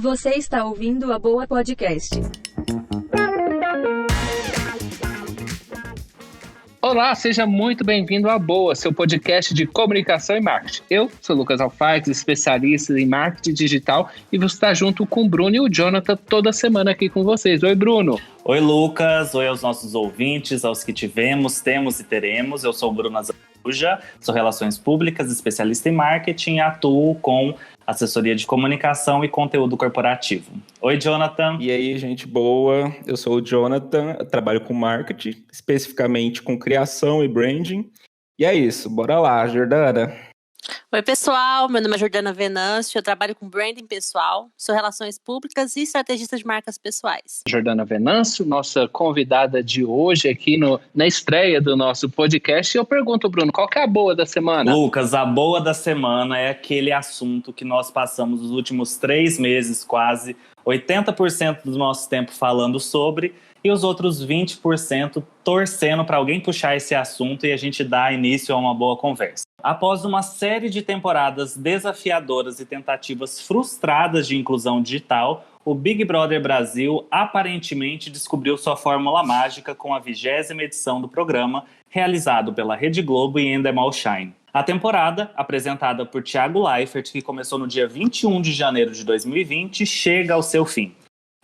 Você está ouvindo a Boa Podcast. Olá, seja muito bem-vindo à Boa, seu podcast de comunicação e marketing. Eu sou Lucas Alfax, especialista em marketing digital, e vou estar junto com o Bruno e o Jonathan toda semana aqui com vocês. Oi, Bruno. Oi, Lucas. Oi aos nossos ouvintes, aos que tivemos, temos e teremos. Eu sou o Bruno Azaruja, sou Relações Públicas, especialista em marketing e atuo com assessoria de comunicação e conteúdo corporativo. Oi, Jonathan. E aí, gente boa? Eu sou o Jonathan, trabalho com marketing, especificamente com criação e branding. E é isso, bora lá, Jordana. Oi, pessoal, meu nome é Jordana Venâncio, eu trabalho com branding pessoal, sou relações públicas e estrategista de marcas pessoais. Jordana Venâncio, nossa convidada de hoje aqui na estreia do nosso podcast. E eu pergunto, Bruno, qual que é a boa da semana? Lucas, a boa da semana é aquele assunto que nós passamos os últimos 3 meses, quase 80% do nosso tempo falando sobre, e os outros 20% torcendo para alguém puxar esse assunto e a gente dar início a uma boa conversa. Após uma série de temporadas desafiadoras e tentativas frustradas de inclusão digital, o Big Brother Brasil aparentemente descobriu sua fórmula mágica com a 20ª edição do programa, realizado pela Rede Globo e Endemol Shine. A temporada, apresentada por Thiago Leifert, que começou no dia 21 de janeiro de 2020, chega ao seu fim.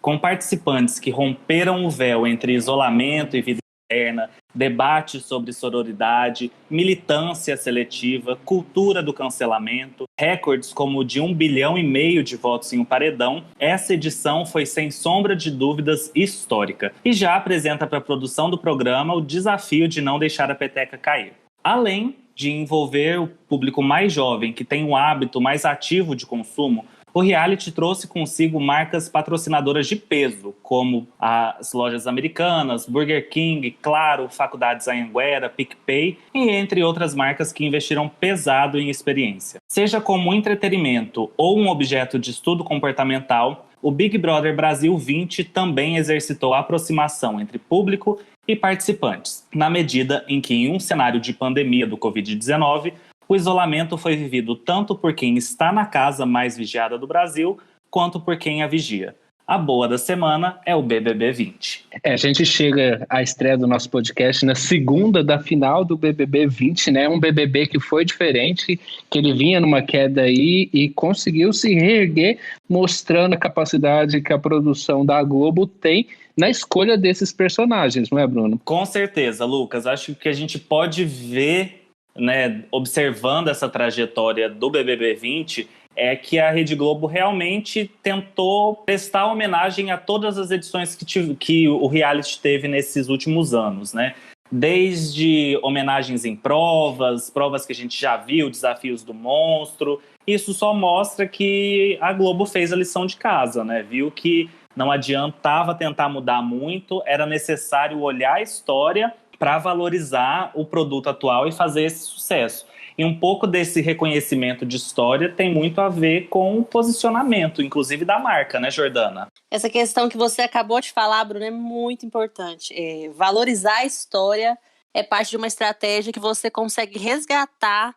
Com participantes que romperam o véu entre isolamento e vida interna, debates sobre sororidade, militância seletiva, cultura do cancelamento, recordes como o de 1,5 bilhão de votos em um paredão, essa edição foi sem sombra de dúvidas histórica e já apresenta para a produção do programa o desafio de não deixar a peteca cair. Além de envolver o público mais jovem, que tem um hábito mais ativo de consumo, o reality trouxe consigo marcas patrocinadoras de peso, como as lojas americanas, Burger King, Claro, Faculdades Anhanguera, PicPay, e entre outras marcas que investiram pesado em experiência. Seja como um entretenimento ou um objeto de estudo comportamental, o Big Brother Brasil 20 também exercitou a aproximação entre público e participantes, na medida em que, em um cenário de pandemia do Covid-19, o isolamento foi vivido tanto por quem está na casa mais vigiada do Brasil, quanto por quem a vigia. A boa da semana é o BBB 20. A gente chega à estreia do nosso podcast na segunda da final do BBB 20, né? Um BBB que foi diferente, que ele vinha numa queda aí e conseguiu se reerguer, mostrando a capacidade que a produção da Globo tem na escolha desses personagens, não é, Bruno? Com certeza, Lucas. Acho que a gente pode ver, né, observando essa trajetória do BBB 20, é que a Rede Globo realmente tentou prestar homenagem a todas as edições que o reality teve nesses últimos anos, né? Desde homenagens em provas que a gente já viu, desafios do monstro. Isso só mostra que a Globo fez a lição de casa, né? Viu que não adiantava tentar mudar muito, era necessário olhar a história para valorizar o produto atual e fazer esse sucesso. E um pouco desse reconhecimento de história tem muito a ver com o posicionamento, inclusive da marca, né, Jordana? Essa questão que você acabou de falar, Bruno, é muito importante. Valorizar a história é parte de uma estratégia que você consegue resgatar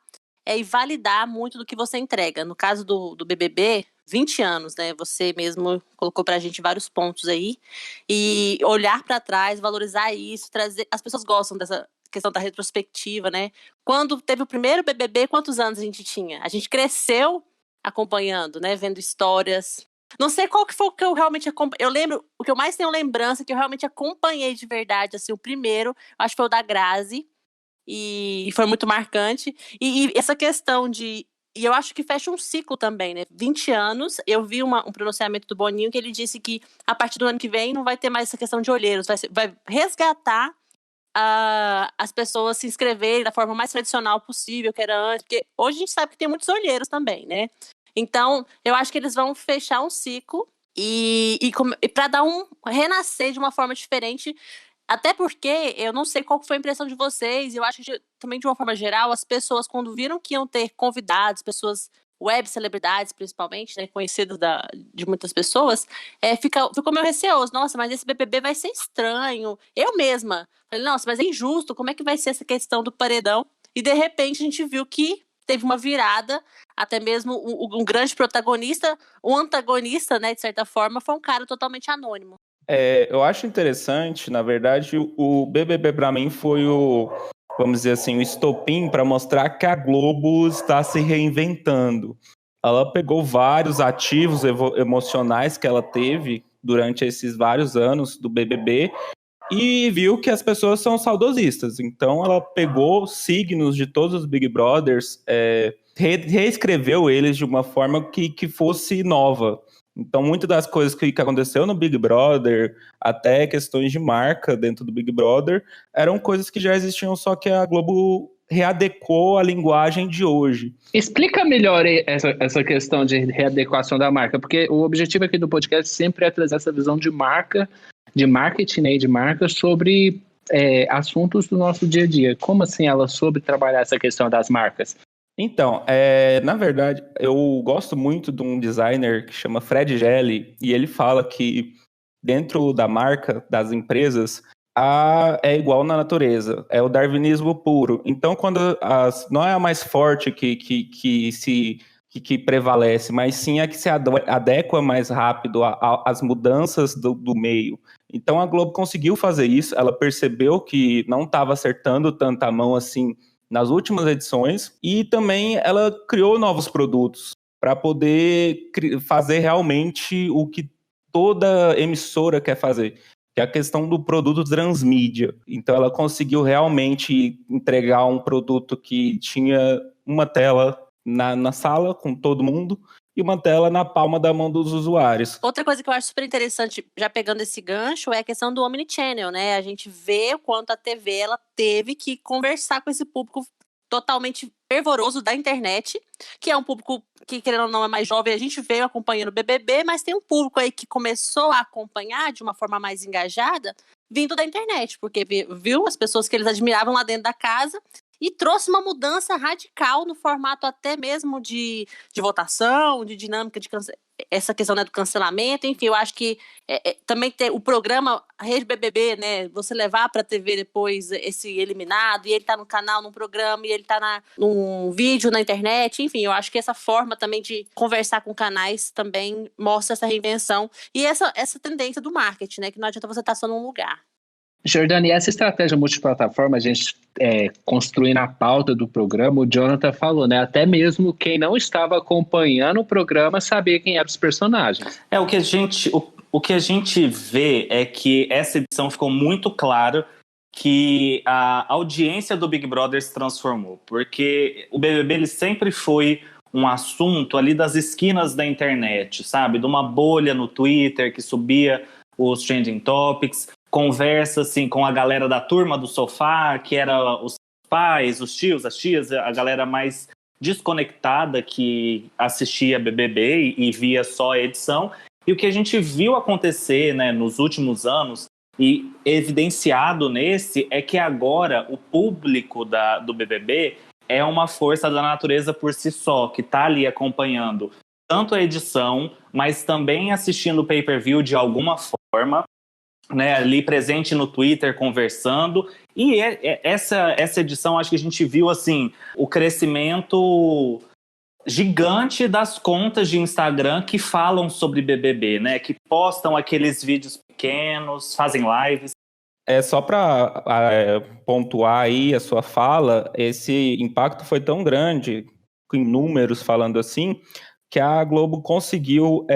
e validar muito do que você entrega. No caso do BBB, 20 anos, né? Você mesmo colocou pra gente vários pontos aí. E olhar pra trás, valorizar isso, trazer... As pessoas gostam dessa questão da retrospectiva, né? Quando teve o primeiro BBB, quantos anos a gente tinha? A gente cresceu acompanhando, né? Vendo histórias. Não sei qual que foi o que eu realmente acompanhei. Eu lembro, o que eu mais tenho lembrança, que eu realmente acompanhei de verdade, assim, o primeiro, acho que foi o da Grazi. E foi muito marcante. E essa questão de... E eu acho que fecha um ciclo também, né? 20 anos, eu vi um pronunciamento do Boninho que ele disse que a partir do ano que vem não vai ter mais essa questão de olheiros, vai resgatar as pessoas se inscreverem da forma mais tradicional possível, que era antes, porque hoje a gente sabe que tem muitos olheiros também, né? Então, eu acho que eles vão fechar um ciclo e para dar renascer de uma forma diferente. Até porque eu não sei qual foi a impressão de vocês, eu acho que também de uma forma geral, as pessoas quando viram que iam ter convidados, pessoas web celebridades principalmente, né, conhecidas de muitas pessoas, ficou meio receoso. Nossa, mas esse BBB vai ser estranho. Eu mesma falei, nossa, mas é injusto, como é que vai ser essa questão do paredão? E de repente a gente viu que teve uma virada, até mesmo um grande protagonista, o antagonista, né, de certa forma, foi um cara totalmente anônimo. Eu acho interessante, na verdade, o BBB para mim foi vamos dizer assim, o estopim para mostrar que a Globo está se reinventando. Ela pegou vários ativos emocionais que ela teve durante esses vários anos do BBB e viu que as pessoas são saudosistas. Então ela pegou signos de todos os Big Brothers, reescreveu eles de uma forma que fosse nova. Então, muitas das coisas que aconteceu no Big Brother, até questões de marca dentro do Big Brother, eram coisas que já existiam, só que a Globo readequou a linguagem de hoje. Explica melhor essa questão de readequação da marca, porque o objetivo aqui do podcast sempre é trazer essa visão de marca, de marketing, né, de marca sobre assuntos do nosso dia a dia. Como assim ela soube trabalhar essa questão das marcas? Então, na verdade, eu gosto muito de um designer que chama Fred Gelli, e ele fala que dentro da marca, das empresas, é igual na natureza, é o darwinismo puro. Então, quando não é a mais forte que prevalece, mas sim a que se adequa mais rápido às mudanças do meio. Então, a Globo conseguiu fazer isso, ela percebeu que não estava acertando tanta mão assim nas últimas edições, e também ela criou novos produtos para poder fazer realmente o que toda emissora quer fazer, que é a questão do produto transmídia. Então ela conseguiu realmente entregar um produto que tinha uma tela na sala com todo mundo e uma tela na palma da mão dos usuários. Outra coisa que eu acho super interessante, já pegando esse gancho, é a questão do omnichannel, né? A gente vê o quanto a TV ela teve que conversar com esse público totalmente fervoroso da internet, que é um público que, querendo ou não, é mais jovem. A gente veio acompanhando o BBB, mas tem um público aí que começou a acompanhar de uma forma mais engajada, vindo da internet, porque viu as pessoas que eles admiravam lá dentro da casa e trouxe uma mudança radical no formato até mesmo de votação, de dinâmica, essa questão, né, do cancelamento. Enfim, eu acho que também tem o programa Rede BBB, né, você levar para a TV depois esse eliminado, e ele tá no canal, num programa, e ele tá num vídeo na internet. Enfim, eu acho que essa forma também de conversar com canais também mostra essa reinvenção e essa tendência do marketing, né, que não adianta você estar só num lugar. Jordane, essa estratégia multiplataforma, a gente construindo a pauta do programa, o Jonathan falou, né? Até mesmo quem não estava acompanhando o programa sabia quem eram os personagens. O que a gente vê é que essa edição ficou muito claro que a audiência do Big Brother se transformou, porque o BBB ele sempre foi um assunto ali das esquinas da internet, sabe? De uma bolha no Twitter que subia os trending topics, conversa assim com a galera da turma do sofá, que era os pais, os tios, as tias, a galera mais desconectada que assistia BBB e via só a edição. E o que a gente viu acontecer, né, nos últimos anos, e evidenciado nesse, é que agora o público do BBB é uma força da natureza por si só, que está ali acompanhando tanto a edição, mas também assistindo o pay-per-view de alguma forma, né, ali presente no Twitter, conversando. E essa edição, acho que a gente viu assim, o crescimento gigante das contas de Instagram que falam sobre BBB, né, que postam aqueles vídeos pequenos, fazem lives. Só para pontuar aí a sua fala, esse impacto foi tão grande, em números falando assim, que a Globo conseguiu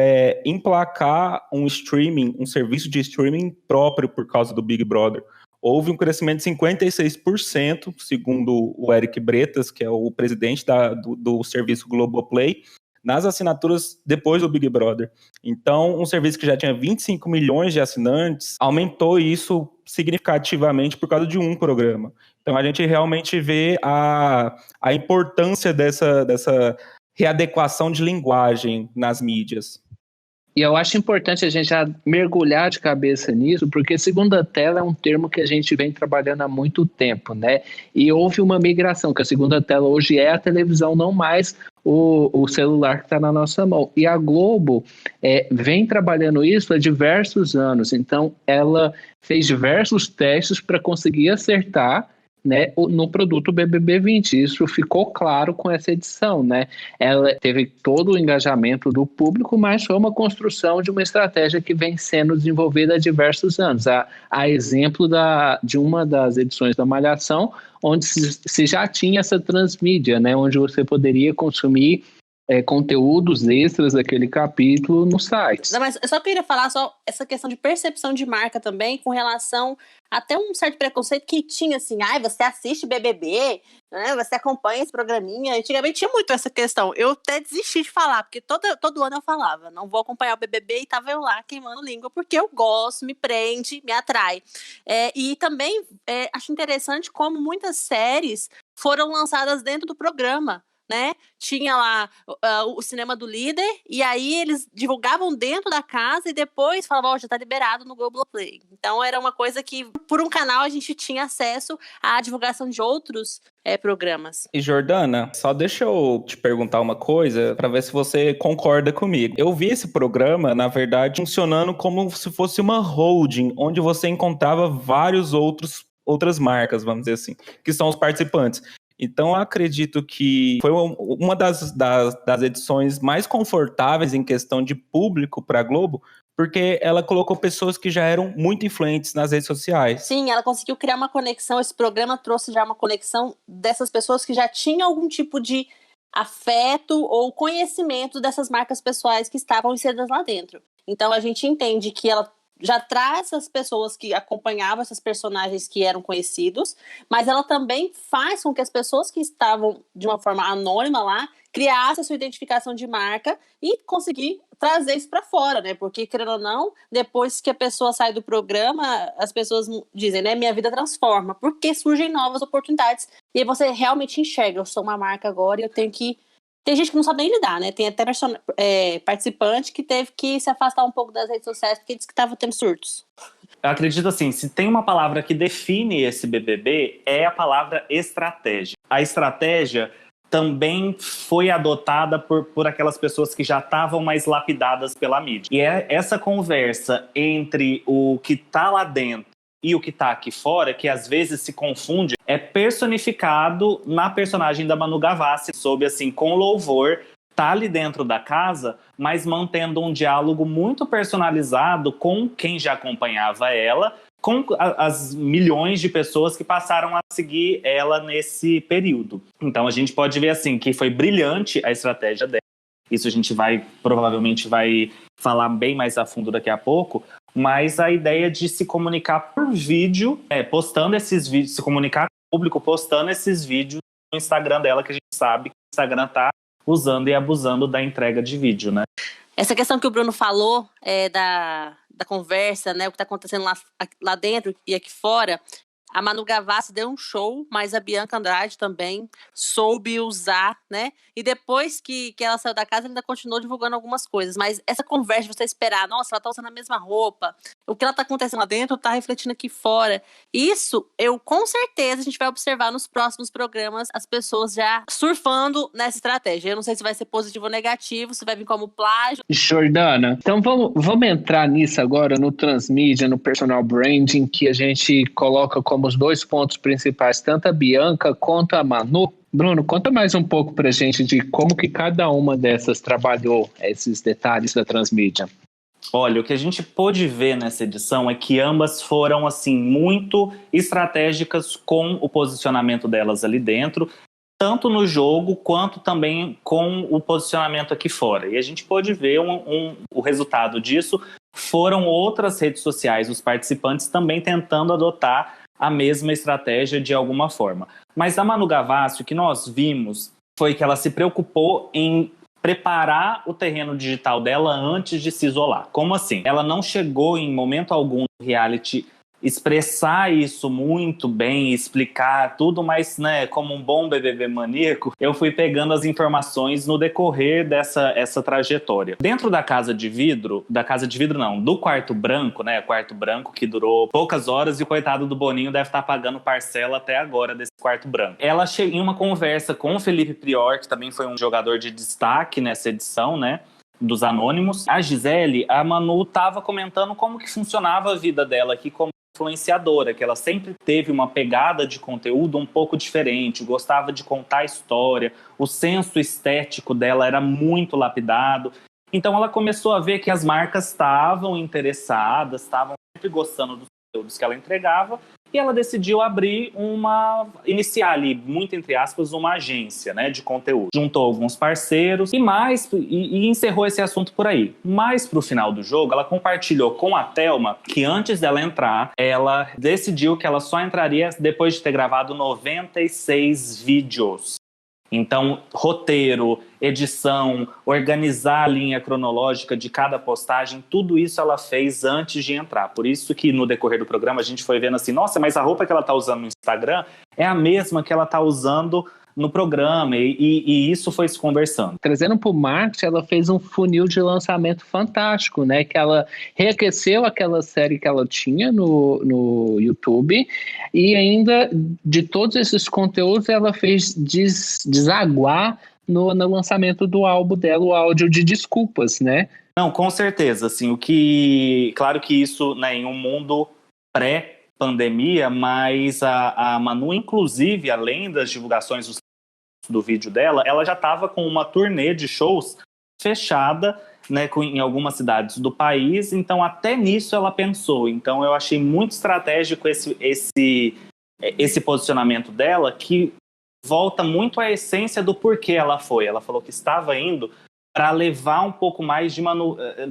emplacar um serviço de streaming próprio por causa do Big Brother. Houve um crescimento de 56%, segundo o Eric Bretas, que é o presidente do serviço Globoplay, nas assinaturas depois do Big Brother. Então, um serviço que já tinha 25 milhões de assinantes, aumentou isso significativamente por causa de um programa. Então, a gente realmente vê a importância dessa readequação de linguagem nas mídias. E eu acho importante a gente já mergulhar de cabeça nisso, porque segunda tela é um termo que a gente vem trabalhando há muito tempo, né? E houve uma migração, que a segunda tela hoje é a televisão, não mais o celular que está na nossa mão. E a Globo vem trabalhando isso há diversos anos, então ela fez diversos testes para conseguir acertar né, no produto BBB 20. Isso ficou claro com essa edição, né? Ela teve todo o engajamento do público, mas foi uma construção de uma estratégia que vem sendo desenvolvida há diversos anos. A exemplo de uma das edições da Malhação, onde se já tinha essa transmídia, né, onde você poderia consumir conteúdos extras daquele capítulo no site. Não, mas eu só queria falar só essa questão de percepção de marca também, com relação até um certo preconceito que tinha, assim, você assiste BBB, né, você acompanha esse programinha. Antigamente tinha muito essa questão. Eu até desisti de falar, porque todo ano eu falava, não vou acompanhar o BBB, e tava eu lá queimando língua, porque eu gosto, me prende, me atrai. E também acho interessante como muitas séries foram lançadas dentro do programa, né? Tinha lá o cinema do líder, e aí eles divulgavam dentro da casa e depois falavam, já tá liberado no Globoplay. Então era uma coisa que, por um canal, a gente tinha acesso à divulgação de outros programas. E Jordana, só deixa eu te perguntar uma coisa para ver se você concorda comigo. Eu vi esse programa, na verdade, funcionando como se fosse uma holding, onde você encontrava outras marcas, vamos dizer assim, que são os participantes. Então, eu acredito que foi uma das edições mais confortáveis em questão de público para a Globo, porque ela colocou pessoas que já eram muito influentes nas redes sociais. Sim, ela conseguiu criar uma conexão, esse programa trouxe já uma conexão dessas pessoas que já tinham algum tipo de afeto ou conhecimento dessas marcas pessoais que estavam inseridas lá dentro. Então, a gente entende que ela já traz as pessoas que acompanhavam esses personagens que eram conhecidos, mas ela também faz com que as pessoas que estavam de uma forma anônima lá criassem a sua identificação de marca e conseguir trazer isso para fora, né? Porque, querendo ou não, depois que a pessoa sai do programa, as pessoas dizem, né? Minha vida transforma, porque surgem novas oportunidades. E aí você realmente enxerga, eu sou uma marca agora e eu tenho que... Tem gente que não sabe nem lidar, né? Tem até participante que teve que se afastar um pouco das redes sociais porque disse que estava tendo surtos. Eu acredito assim, se tem uma palavra que define esse BBB, é a palavra estratégia. A estratégia também foi adotada por aquelas pessoas que já estavam mais lapidadas pela mídia. E é essa conversa entre o que está lá dentro e o que tá aqui fora, que às vezes se confunde, é personificado na personagem da Manu Gavassi, sob assim, com louvor, tá ali dentro da casa, mas mantendo um diálogo muito personalizado com quem já acompanhava ela, com as milhões de pessoas que passaram a seguir ela nesse período. Então a gente pode ver assim, que foi brilhante a estratégia dela. Isso a gente provavelmente vai falar bem mais a fundo daqui a pouco, mas a ideia de se comunicar por vídeo, postando esses vídeos, se comunicar com o público postando esses vídeos no Instagram dela, que a gente sabe que o Instagram tá usando e abusando da entrega de vídeo, né? Essa questão que o Bruno falou da conversa, né, o que está acontecendo lá dentro e aqui fora, a Manu Gavassi deu um show, mas a Bianca Andrade também soube usar, né? E depois que ela saiu da casa, ela ainda continuou divulgando algumas coisas. Mas essa conversa, você esperar, nossa, ela tá usando a mesma roupa, o que ela tá acontecendo lá dentro tá refletindo aqui fora. Isso, com certeza, a gente vai observar nos próximos programas as pessoas já surfando nessa estratégia. Eu não sei se vai ser positivo ou negativo, se vai vir como plágio. Jordana, então vamos entrar nisso agora, no transmídia, no personal branding, que a gente coloca como os dois pontos principais, tanto a Bianca quanto a Manu. Bruno, conta mais um pouco pra gente de como que cada uma dessas trabalhou esses detalhes da transmídia. Olha, o que a gente pôde ver nessa edição é que ambas foram, assim, muito estratégicas com o posicionamento delas ali dentro, tanto no jogo quanto também com o posicionamento aqui fora. E a gente pôde ver o resultado disso foram outras redes sociais, os participantes também tentando adotar a mesma estratégia de alguma forma. Mas a Manu Gavassi, o que nós vimos foi que ela se preocupou em preparar o terreno digital dela antes de se isolar. Como assim? Ela não chegou em momento algum no reality expressar isso muito bem, explicar tudo, mas, né, como um bom BBB maníaco, eu fui pegando as informações no decorrer essa trajetória. Dentro da Casa de Vidro não, do Quarto Branco, né, Quarto Branco que durou poucas horas e o coitado do Boninho deve estar pagando parcela até agora desse Quarto Branco. Ela chegou em uma conversa com o Felipe Prior, que também foi um jogador de destaque nessa edição, né, dos Anônimos. A Gisele, a Manu tava comentando como que funcionava a vida dela aqui, como influenciadora, que ela sempre teve uma pegada de conteúdo um pouco diferente, gostava de contar a história, o senso estético dela era muito lapidado. Então ela começou a ver que as marcas estavam interessadas, estavam sempre gostando dos conteúdos que ela entregava, e ela decidiu iniciar ali, muito entre aspas, uma agência, né, de conteúdo. Juntou alguns parceiros e encerrou esse assunto por aí. Mas pro final do jogo, ela compartilhou com a Thelma que antes dela entrar, ela decidiu que ela só entraria depois de ter gravado 96 vídeos. Então, roteiro, edição, organizar a linha cronológica de cada postagem, tudo isso ela fez antes de entrar. Por isso que no decorrer do programa a gente foi vendo assim, nossa, mas a roupa que ela tá usando no Instagram é a mesma que ela tá usando no programa, e isso foi se conversando. Trazendo para o marketing, ela fez um funil de lançamento fantástico, né? Que ela reaqueceu aquela série que ela tinha no YouTube, e ainda de todos esses conteúdos ela fez desaguar no lançamento do álbum dela, o áudio de desculpas, né? Não, com certeza, assim, claro que isso, né, em um mundo pré-pandemia, mas a Manu, inclusive, além das divulgações do vídeo dela, ela já estava com uma turnê de shows fechada, né, em algumas cidades do país, então até nisso ela pensou. Então eu achei muito estratégico esse posicionamento dela, que volta muito à essência do porquê ela foi. Ela falou que estava indo para levar um pouco mais de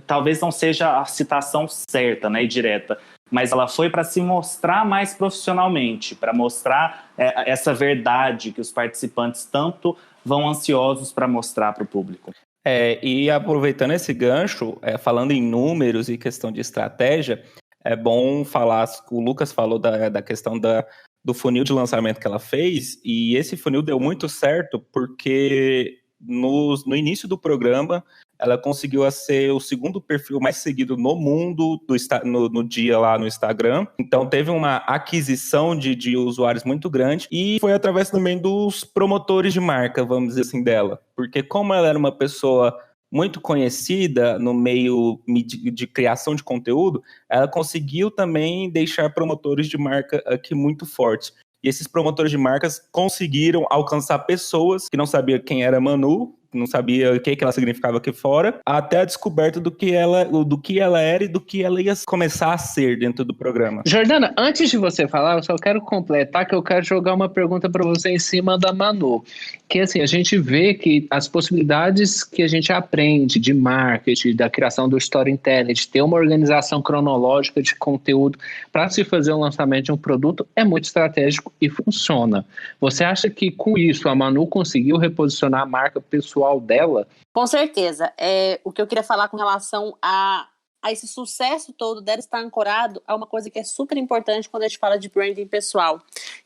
talvez não seja a citação certa, né, e direta, mas ela foi para se mostrar mais profissionalmente, para mostrar essa verdade que os participantes tanto vão ansiosos para mostrar para o público. E aproveitando esse gancho, falando em números e questão de estratégia, é bom falar, o Lucas falou da questão do funil de lançamento que ela fez, e esse funil deu muito certo porque no início do programa ela conseguiu ser o segundo perfil mais seguido no mundo no dia lá no Instagram. Então teve uma aquisição de usuários muito grande, e foi através também dos promotores de marca, vamos dizer assim, dela. Porque como ela era uma pessoa muito conhecida no meio de criação de conteúdo, ela conseguiu também deixar promotores de marca aqui muito fortes. E esses promotores de marcas conseguiram alcançar pessoas que não sabiam quem era Manu, não sabia o que ela significava aqui fora, até a descoberta do que ela era e do que ela ia começar a ser dentro do programa. Jordana, antes de você falar, eu só quero completar que eu quero jogar uma pergunta para você em cima da Manu. Que assim, a gente vê que as possibilidades que a gente aprende de marketing, da criação do storytelling, de ter uma organização cronológica de conteúdo para se fazer o lançamento de um produto é muito estratégico e funciona. Você acha que com isso a Manu conseguiu reposicionar a marca pessoal dela? Com certeza. O que eu queria falar com relação a esse sucesso todo dela estar ancorado a uma coisa que é super importante quando a gente fala de branding pessoal,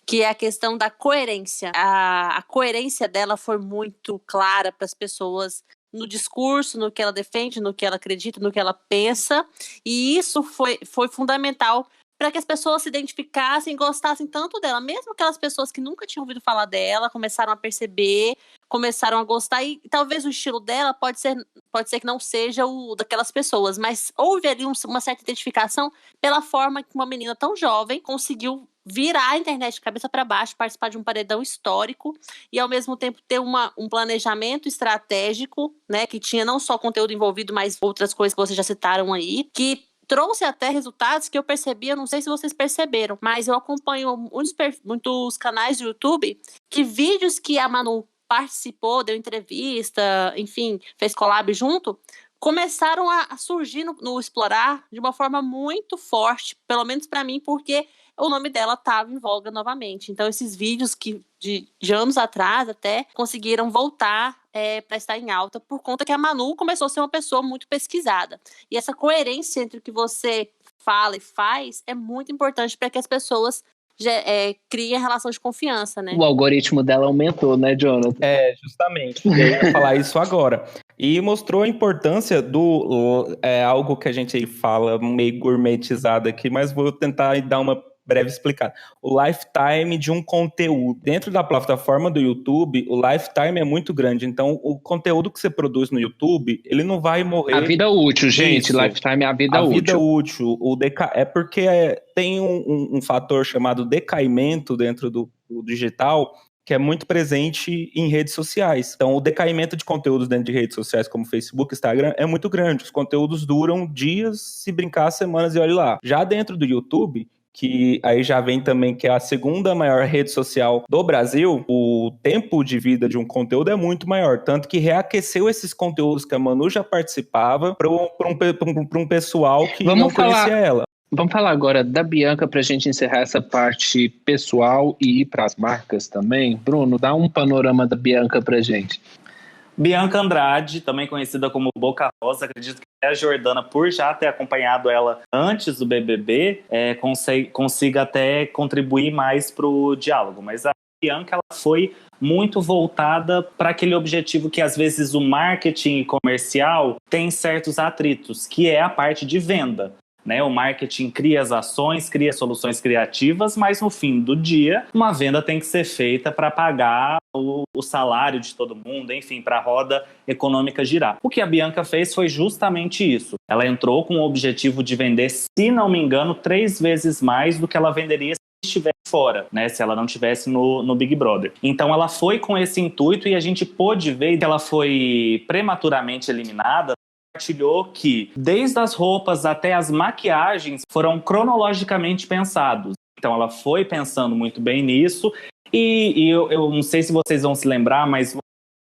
que é a questão da coerência. A coerência dela foi muito clara para as pessoas no discurso, no que ela defende, no que ela acredita, no que ela pensa, e isso foi fundamental para que as pessoas se identificassem e gostassem tanto dela. Mesmo aquelas pessoas que nunca tinham ouvido falar dela, começaram a perceber, começaram a gostar, e talvez o estilo dela pode ser que não seja o daquelas pessoas, mas houve ali uma certa identificação pela forma que uma menina tão jovem conseguiu virar a internet de cabeça para baixo, participar de um paredão histórico e ao mesmo tempo ter um planejamento estratégico, né, que tinha não só conteúdo envolvido, mas outras coisas que vocês já citaram aí, que trouxe até resultados que eu percebi, eu não sei se vocês perceberam, mas eu acompanho muitos canais do YouTube que vídeos que a Manu participou, deu entrevista, enfim, fez collab junto, começaram a surgir no Explorar de uma forma muito forte, pelo menos para mim, porque o nome dela estava em voga novamente. Então esses vídeos que de anos atrás até conseguiram voltar para estar em alta por conta que a Manu começou a ser uma pessoa muito pesquisada. E essa coerência entre o que você fala e faz é muito importante para que as pessoas criem a relação de confiança, né? O algoritmo dela aumentou, né, Jonathan? Justamente. Eu ia falar isso agora. E mostrou a importância do algo que a gente fala meio gourmetizado aqui, mas vou tentar dar uma breve explicado. O lifetime de um conteúdo. Dentro da plataforma do YouTube, o lifetime é muito grande. Então, o conteúdo que você produz no YouTube, ele não vai morrer. A vida útil, gente. Isso. Lifetime é a vida útil. A vida útil. É porque tem um fator chamado decaimento dentro do digital, que é muito presente em redes sociais. Então, o decaimento de conteúdos dentro de redes sociais como Facebook, Instagram, é muito grande. Os conteúdos duram dias, se brincar, semanas, e olha lá. Já dentro do YouTube, que aí já vem também que é a segunda maior rede social do Brasil, o tempo de vida de um conteúdo é muito maior. Tanto que reaqueceu esses conteúdos que a Manu já participava para um pessoal que não conhecia ela. Vamos falar agora da Bianca para a gente encerrar essa parte pessoal e ir para as marcas também. Bruno, dá um panorama da Bianca para a gente. Bianca Andrade, também conhecida como Boca Rosa, acredito que até a Jordana, por já ter acompanhado ela antes do BBB, consiga até contribuir mais para o diálogo. Mas a Bianca, ela foi muito voltada para aquele objetivo que às vezes o marketing comercial tem certos atritos, que é a parte de venda. Né, o marketing cria as ações, cria soluções criativas, mas no fim do dia, uma venda tem que ser feita para pagar o salário de todo mundo, enfim, para a roda econômica girar. O que a Bianca fez foi justamente isso. Ela entrou com o objetivo de vender, se não me engano, 3 vezes mais do que ela venderia se estivesse fora, né, se ela não estivesse no Big Brother. Então ela foi com esse intuito e a gente pôde ver que ela foi prematuramente eliminada. Compartilhou que desde as roupas até as maquiagens foram cronologicamente pensados. Então ela foi pensando muito bem nisso e eu não sei se vocês vão se lembrar, mas no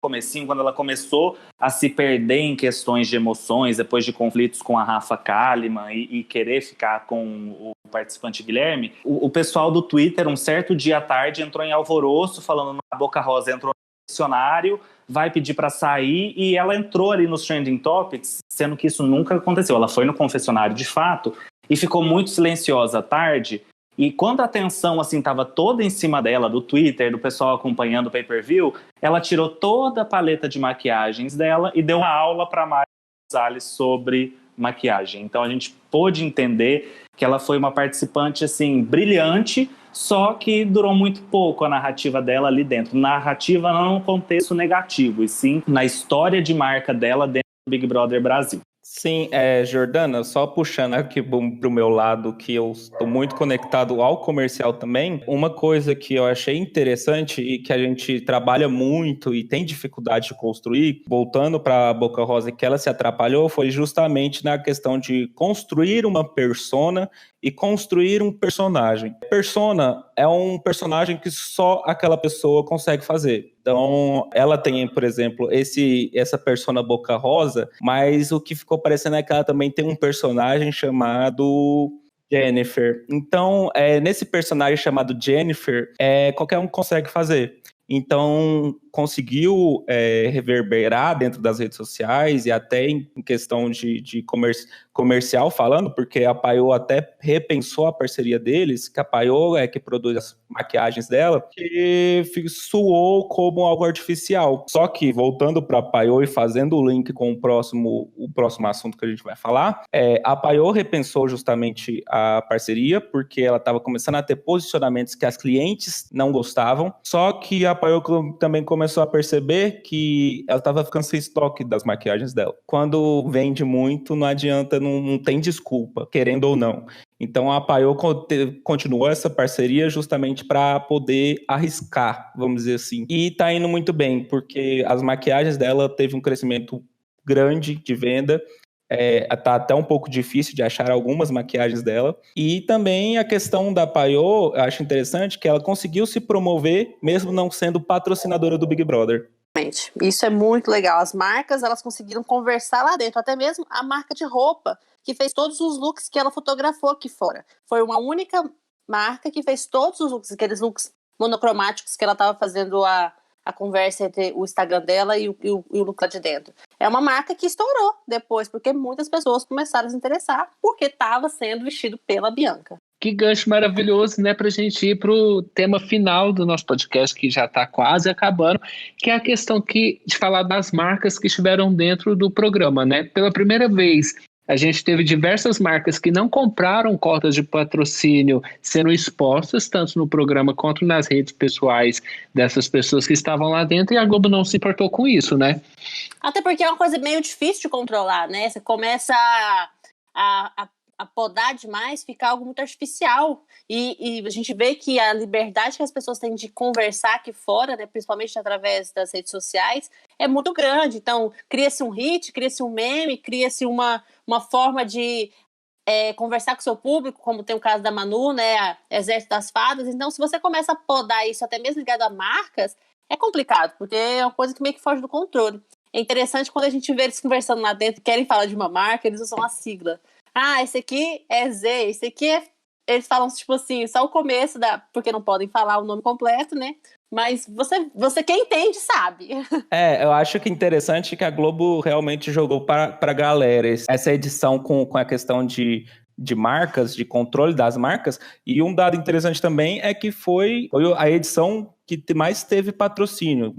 comecinho, quando ela começou a se perder em questões de emoções, depois de conflitos com a Rafa Kalimann e querer ficar com o participante Guilherme, o pessoal do Twitter, um certo dia à tarde, entrou em alvoroço, falando a Boca Rosa entrou no dicionário, vai pedir para sair, e ela entrou ali nos Trending Topics, sendo que isso nunca aconteceu. Ela foi no confessionário de fato e ficou muito silenciosa à tarde, e quando a atenção assim estava toda em cima dela, do Twitter, do pessoal acompanhando o pay-per-view, ela tirou toda a paleta de maquiagens dela e deu uma aula para Mari Gonzalez sobre maquiagem. Então a gente pôde entender que ela foi uma participante assim brilhante, só que durou muito pouco a narrativa dela ali dentro. Narrativa não no contexto negativo, e sim na história de marca dela dentro do Big Brother Brasil. Sim, Jordana, só puxando aqui pro meu lado, que eu estou muito conectado ao comercial também, uma coisa que eu achei interessante e que a gente trabalha muito e tem dificuldade de construir, voltando para a Boca Rosa, que ela se atrapalhou, foi justamente na questão de construir uma persona e construir um personagem. Persona é um personagem que só aquela pessoa consegue fazer. Então, ela tem, por exemplo, essa persona Boca Rosa, mas o que ficou parecendo é que ela também tem um personagem chamado Jennifer. Então, nesse personagem chamado Jennifer, qualquer um consegue fazer. Então, conseguiu reverberar dentro das redes sociais e até em questão de comercial falando, porque a Paiô até repensou a parceria deles, que a Paiô que produz as maquiagens dela, que soou como algo artificial. Só que, voltando para a Paiô e fazendo o link com o próximo assunto que a gente vai falar, a Paiô repensou justamente a parceria, porque ela estava começando a ter posicionamentos que as clientes não gostavam, só que a Paiô também começou a perceber que ela estava ficando sem estoque das maquiagens dela. Quando vende muito, não adianta, não tem desculpa, querendo ou não. Então a Paiô continuou essa parceria justamente para poder arriscar, vamos dizer assim. E tá indo muito bem, porque as maquiagens dela teve um crescimento grande de venda. Tá até um pouco difícil de achar algumas maquiagens dela. E também a questão da Paiô, eu acho interessante que ela conseguiu se promover mesmo não sendo patrocinadora do Big Brother. Isso é muito legal. As marcas, elas conseguiram conversar lá dentro. Até mesmo a marca de roupa, que fez todos os looks que ela fotografou aqui fora. Foi uma única marca que fez todos os looks, aqueles looks monocromáticos que ela estava fazendo a conversa entre o Instagram dela e o look lá de dentro. É uma marca que estourou depois, porque muitas pessoas começaram a se interessar, porque estava sendo vestido pela Bianca. Que gancho maravilhoso, né, pra gente ir pro tema final do nosso podcast, que já tá quase acabando, que é a questão de falar das marcas que estiveram dentro do programa, né? Pela primeira vez, A gente teve diversas marcas que não compraram cotas de patrocínio sendo expostas, tanto no programa quanto nas redes pessoais dessas pessoas que estavam lá dentro, e a Globo não se importou com isso, né? Até porque é uma coisa meio difícil de controlar, né? Você começa a podar demais, fica algo muito artificial. E a gente vê que a liberdade que as pessoas têm de conversar aqui fora, né, principalmente através das redes sociais, é muito grande. Então, cria-se um hit, cria-se um meme, cria-se uma forma de conversar com o seu público, como tem o caso da Manu, né, Exército das Fadas. Então, se você começa a podar isso, até mesmo ligado a marcas, é complicado, porque é uma coisa que meio que foge do controle. É interessante quando a gente vê eles conversando lá dentro, querem falar de uma marca, eles usam a sigla. Ah, esse aqui é Z, esse aqui é... Eles falam, tipo assim, só o começo porque não podem falar o nome completo, né? Mas você quem entende sabe. Eu acho que interessante que a Globo realmente jogou para a galera essa edição com a questão de marcas, de controle das marcas. E um dado interessante também é que foi a edição que mais teve patrocínio.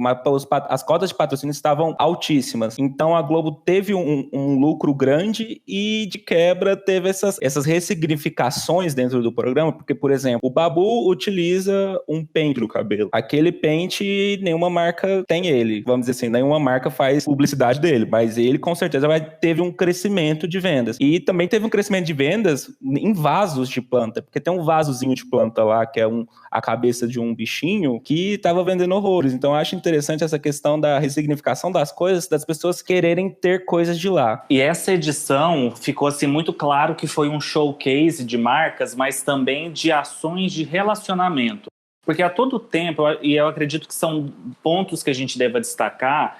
As cotas de patrocínio estavam altíssimas. Então a Globo teve um lucro grande e, de quebra, teve essas ressignificações dentro do programa. Porque, por exemplo, o Babu utiliza um pente no cabelo. Aquele pente, nenhuma marca tem ele. Vamos dizer assim, nenhuma marca faz publicidade dele. Mas ele, com certeza, teve um crescimento de vendas. E também teve um crescimento de vendas em vasos de planta. Porque tem um vasozinho de planta lá, que é a cabeça de um bichinho, que estava vendendo horrores. Então eu acho interessante essa questão da ressignificação das coisas, das pessoas quererem ter coisas de lá. E essa edição ficou assim muito claro que foi um showcase de marcas, mas também de ações de relacionamento. Porque a todo tempo, e eu acredito que são pontos que a gente deva destacar,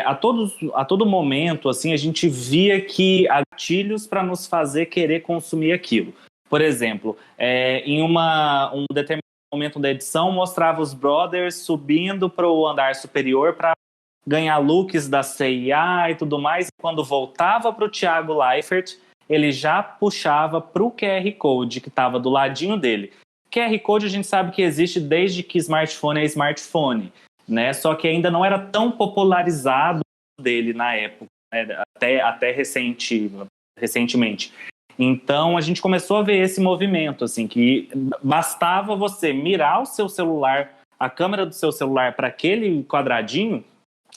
a todo momento assim, a gente via que há gatilhos para nos fazer querer consumir aquilo. Por exemplo, em um determinado momento da edição, mostrava os brothers subindo para o andar superior para ganhar looks da CIA e tudo mais. E quando voltava para o Thiago Leifert, ele já puxava para o QR Code que estava do ladinho dele. QR Code a gente sabe que existe desde que smartphone é smartphone, né? Só que ainda não era tão popularizado dele na época, né? Até recentemente. Então a gente começou a ver esse movimento, assim, que bastava você mirar o seu celular, a câmera do seu celular para aquele quadradinho,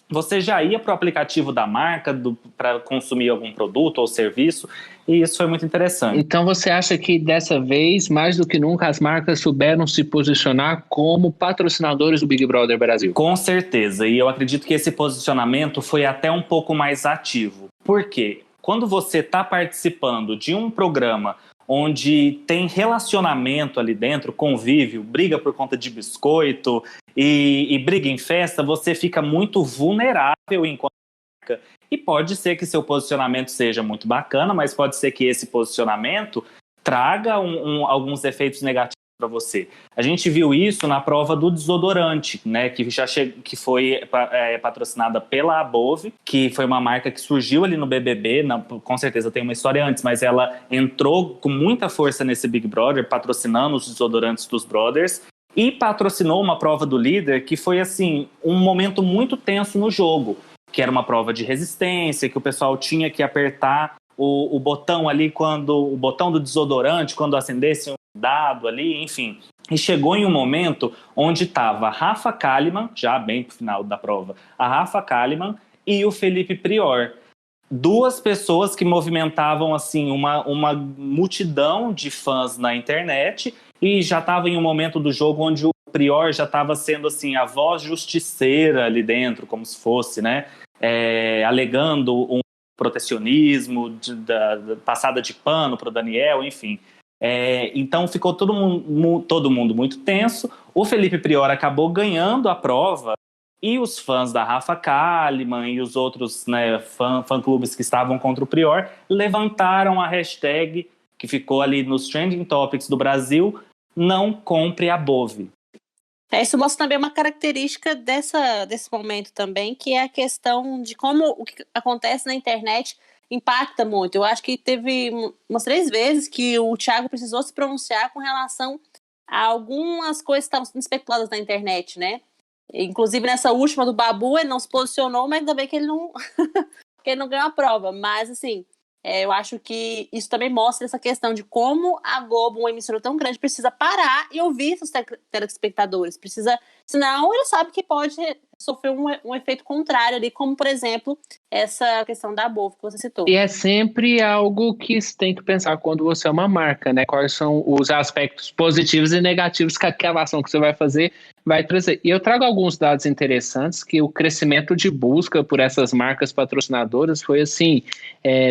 você já ia para o aplicativo da marca para consumir algum produto ou serviço, e isso foi muito interessante. Então você acha que dessa vez, mais do que nunca, as marcas souberam se posicionar como patrocinadores do Big Brother Brasil? Com certeza, e eu acredito que esse posicionamento foi até um pouco mais ativo. Por quê? Quando você está participando de um programa onde tem relacionamento ali dentro, convívio, briga por conta de biscoito e briga em festa, você fica muito vulnerável enquanto marca. E pode ser que seu posicionamento seja muito bacana, mas pode ser que esse posicionamento traga alguns efeitos negativos para você. A gente viu isso na prova do desodorante, né, que foi patrocinada pela Above, que foi uma marca que surgiu ali no BBB, com certeza tem uma história antes, mas ela entrou com muita força nesse Big Brother, patrocinando os desodorantes dos brothers, e patrocinou uma prova do líder que foi, assim, um momento muito tenso no jogo, que era uma prova de resistência, que o pessoal tinha que apertar o botão ali, o botão do desodorante, quando acendesse um dado ali, enfim. E chegou em um momento onde estava Rafa Kalimann, já bem pro final da prova, a Rafa Kalimann e o Felipe Prior. Duas pessoas que movimentavam assim uma multidão de fãs na internet, e já estava em um momento do jogo onde o Prior já estava sendo assim a voz justiceira ali dentro, como se fosse, né, alegando um protecionismo, da passada de pano para o Daniel, enfim. Então ficou todo mundo muito tenso. O Felipe Prior acabou ganhando a prova, e os fãs da Rafa Kalimann e os outros, né, fã-clubes que estavam contra o Prior levantaram a hashtag que ficou ali nos Trending Topics do Brasil: não compre a Bove. Isso mostra também uma característica desse momento também, que é a questão de como o que acontece na internet impacta muito. Eu acho que teve umas 3 vezes que o Thiago precisou se pronunciar com relação a algumas coisas que estavam sendo especuladas na internet, né? Inclusive nessa última do Babu, ele não se posicionou, mas ainda bem que ele não, que ele não ganhou a prova. Mas, assim, Eu acho que isso também mostra essa questão de como a Globo, uma emissora tão grande, precisa parar e ouvir seus telespectadores. Senão ele sabe que pode sofrer um efeito contrário ali, como, por exemplo, essa questão da Above que você citou. E é sempre algo que você tem que pensar quando você é uma marca, né? Quais são os aspectos positivos e negativos que aquela ação que você vai fazer vai trazer. E eu trago alguns dados interessantes, que o crescimento de busca por essas marcas patrocinadoras foi, assim,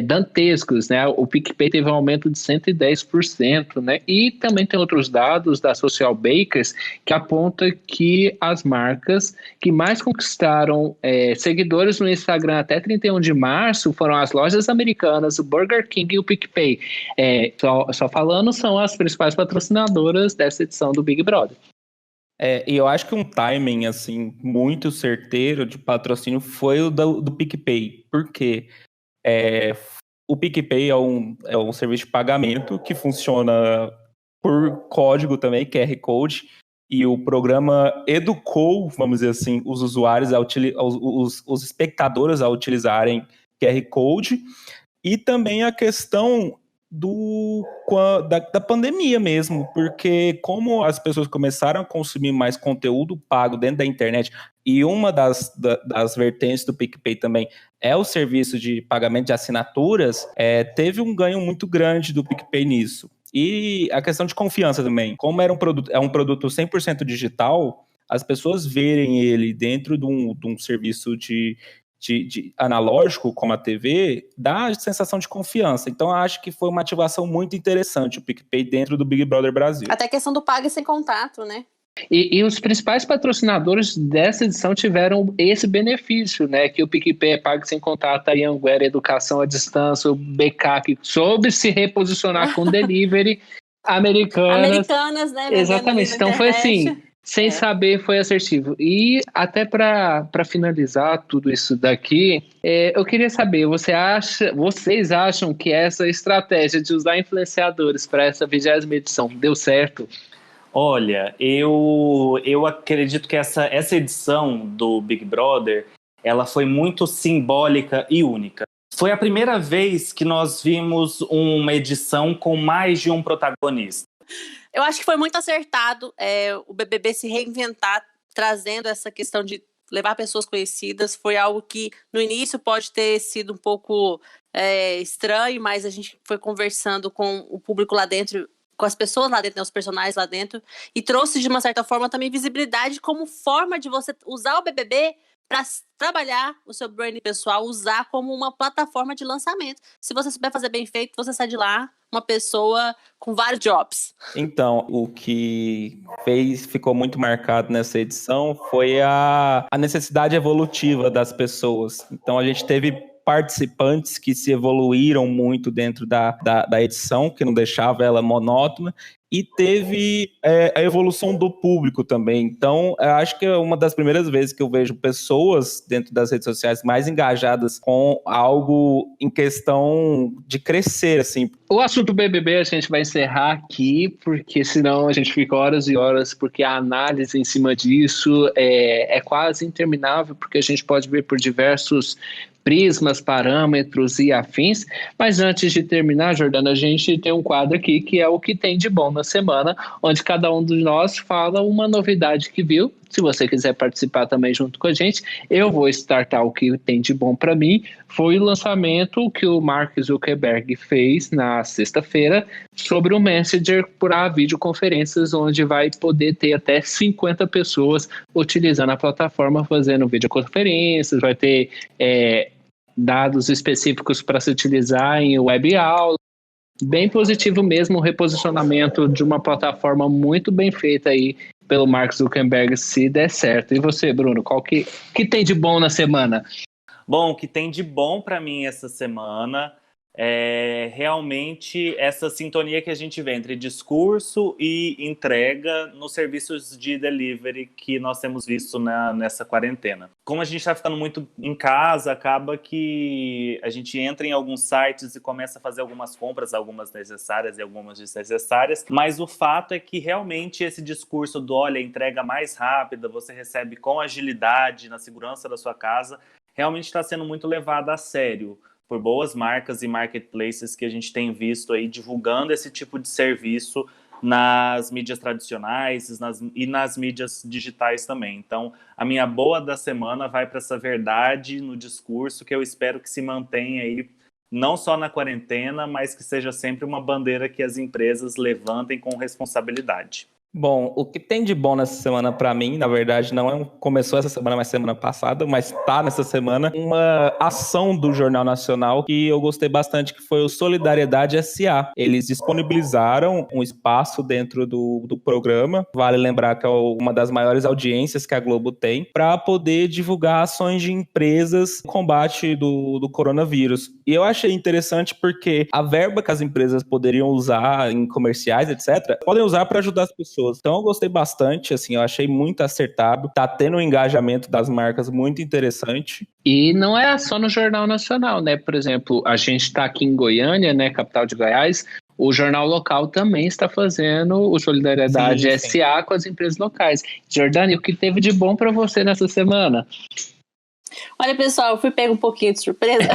dantescos, né? O PicPay teve um aumento de 110%, né? E também tem outros dados da Social Bakers que aponta que as marcas que mais conquistaram seguidores no Instagram até 31 de março foram as lojas americanas, o Burger King e o PicPay. Só falando, são as principais patrocinadoras dessa edição do Big Brother. E eu acho que um timing, assim, muito certeiro de patrocínio foi o do PicPay. Por quê? O PicPay é um serviço de pagamento que funciona por código também, QR Code, e o programa educou, vamos dizer assim, os usuários, os espectadores a utilizarem QR Code, e também a questão da pandemia mesmo, porque como as pessoas começaram a consumir mais conteúdo pago dentro da internet, e uma das vertentes do PicPay também é o serviço de pagamento de assinaturas, teve um ganho muito grande do PicPay nisso. E a questão de confiança também, como é um produto 100% digital, as pessoas verem ele dentro de um serviço de analógico, como a TV, dá a sensação de confiança. Então, eu acho que foi uma ativação muito interessante o PicPay dentro do Big Brother Brasil. Até a questão do pague sem contato, né? E os principais patrocinadores dessa edição tiveram esse benefício, né? Que o PicPay é pago sem contato, a Anhanguera Educação à Distância, o BK, que soube se reposicionar com delivery, Americanas, né? Exatamente. Então foi assim, sem saber, foi assertivo. E até para finalizar tudo isso daqui, eu queria saber, vocês acham que essa estratégia de usar influenciadores para essa 20ª edição deu certo? Olha, eu acredito que essa edição do Big Brother, ela foi muito simbólica e única. Foi a primeira vez que nós vimos uma edição com mais de um protagonista. Eu acho que foi muito acertado o BBB se reinventar, trazendo essa questão de levar pessoas conhecidas. Foi algo que no início pode ter sido um pouco estranho, mas a gente foi conversando com o público lá dentro, com as pessoas lá dentro, né, os personagens lá dentro, e trouxe de uma certa forma também visibilidade como forma de você usar o BBB para trabalhar o seu branding pessoal, usar como uma plataforma de lançamento. Se você souber fazer bem feito, você sai de lá uma pessoa com vários jobs. Então, o que ficou muito marcado nessa edição foi a necessidade evolutiva das pessoas. Então, a gente teve participantes que se evoluíram muito dentro da edição, que não deixava ela monótona, e teve a evolução do público também. Então, eu acho que é uma das primeiras vezes que eu vejo pessoas dentro das redes sociais mais engajadas com algo em questão de crescer, assim. O assunto BBB a gente vai encerrar aqui, porque senão a gente fica horas e horas, porque a análise em cima disso é quase interminável, porque a gente pode ver por diversos prismas, parâmetros e afins. Mas antes de terminar, Jordana, a gente tem um quadro aqui que é o que tem de bom na semana, onde cada um de nós fala uma novidade que viu. Se você quiser participar também junto com a gente, eu vou startar o que tem de bom para mim. Foi o lançamento que o Mark Zuckerberg fez na sexta-feira sobre o Messenger para videoconferências, onde vai poder ter até 50 pessoas utilizando a plataforma, fazendo videoconferências, vai ter dados específicos para se utilizar em web aula. Bem positivo mesmo o reposicionamento de uma plataforma muito bem feita aí pelo Mark Zuckerberg, se der certo. E você, Bruno, qual que tem de bom na semana? Bom, o que tem de bom para mim essa semana é realmente essa sintonia que a gente vê entre discurso e entrega nos serviços de delivery que nós temos visto nessa quarentena. Como a gente está ficando muito em casa, acaba que a gente entra em alguns sites e começa a fazer algumas compras, algumas necessárias e algumas desnecessárias, mas o fato é que realmente esse discurso do olha, entrega mais rápida, você recebe com agilidade, na segurança da sua casa, realmente está sendo muito levado a sério. por boas marcas e marketplaces que a gente tem visto aí divulgando esse tipo de serviço nas mídias tradicionais e nas mídias digitais também. Então, a minha boa da semana vai para essa verdade no discurso que eu espero que se mantenha aí, não só na quarentena, mas que seja sempre uma bandeira que as empresas levantem com responsabilidade. Bom, o que tem de bom nessa semana pra mim, na verdade, começou essa semana, mas semana passada, mas tá nessa semana, uma ação do Jornal Nacional que eu gostei bastante, que foi o Solidariedade S.A. Eles disponibilizaram um espaço dentro do programa, vale lembrar que é uma das maiores audiências que a Globo tem, para poder divulgar ações de empresas no combate do coronavírus. E eu achei interessante porque a verba que as empresas poderiam usar em comerciais, etc., podem usar para ajudar as pessoas. Então eu gostei bastante, assim, eu achei muito acertado. Tá tendo um engajamento das marcas muito interessante. E não é só no Jornal Nacional, né? Por exemplo, a gente está aqui em Goiânia, né, capital de Goiás, o jornal local também está fazendo o Solidariedade Sim. S.A. com as empresas locais. Jordânia, o que teve de bom para você nessa semana? Olha, pessoal, eu fui pego um pouquinho de surpresa,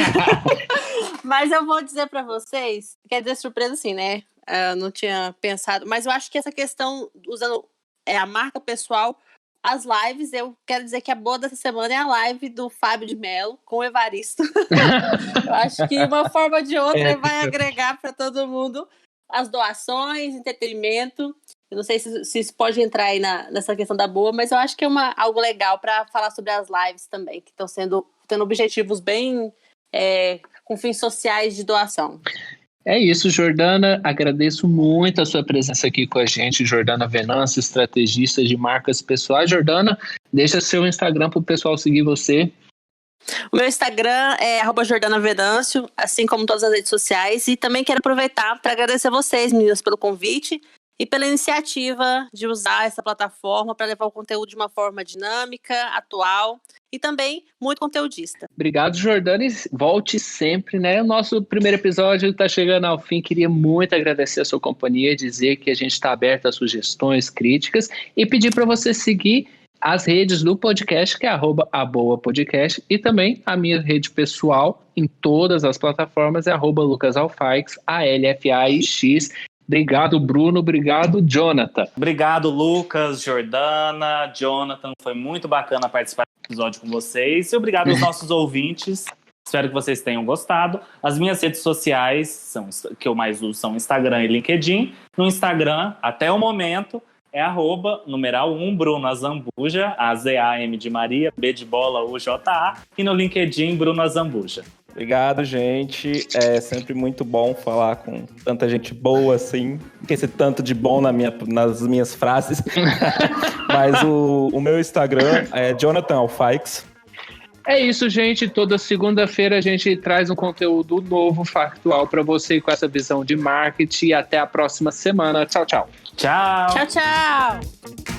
mas eu vou dizer para vocês, quer dizer surpresa assim, né? Eu não tinha pensado, mas eu acho que essa questão, usando a marca pessoal, as lives, eu quero dizer que a boa dessa semana é a live do Fábio de Mello com o Evaristo. Eu acho que de uma forma ou de outra vai agregar para todo mundo as doações, entretenimento. Eu não sei se isso pode entrar aí nessa questão da boa, mas eu acho que é algo legal para falar sobre as lives também, que estão tendo objetivos bem com fins sociais de doação. É isso, Jordana, agradeço muito a sua presença aqui com a gente, Jordana Venâncio, estrategista de marcas pessoais. Jordana, deixa seu Instagram para o pessoal seguir você. O meu Instagram é @JordanaVenâncio, assim como todas as redes sociais, e também quero aproveitar para agradecer a vocês, meninas, pelo convite e pela iniciativa de usar essa plataforma para levar o conteúdo de uma forma dinâmica, atual e também muito conteudista. Obrigado, Jordana, e volte sempre, né? O nosso primeiro episódio está chegando ao fim. Queria muito agradecer a sua companhia, dizer que a gente está aberto a sugestões, críticas e pedir para você seguir as redes do podcast, que é @aboapodcast, e também a minha rede pessoal em todas as plataformas é @LucasAlfaix, ALFAIX. Obrigado, Bruno. Obrigado, Jonathan. Obrigado, Lucas, Jordana, Jonathan. Foi muito bacana participar do episódio com vocês. E obrigado aos nossos ouvintes. Espero que vocês tenham gostado. As minhas redes sociais, que eu mais uso, são Instagram e LinkedIn. No Instagram, até o momento, é @1 Bruno Azambuja, AZAM de Maria, B de bola, UJA. E no LinkedIn, Bruno Azambuja. Obrigado, gente. É sempre muito bom falar com tanta gente boa, assim. Esse tanto de bom nas minhas frases. Mas o meu Instagram é Jonathan Alfaix. É isso, gente. Toda segunda-feira a gente traz um conteúdo novo, factual, para você com essa visão de marketing. E até a próxima semana. Tchau, tchau. Tchau. Tchau, tchau!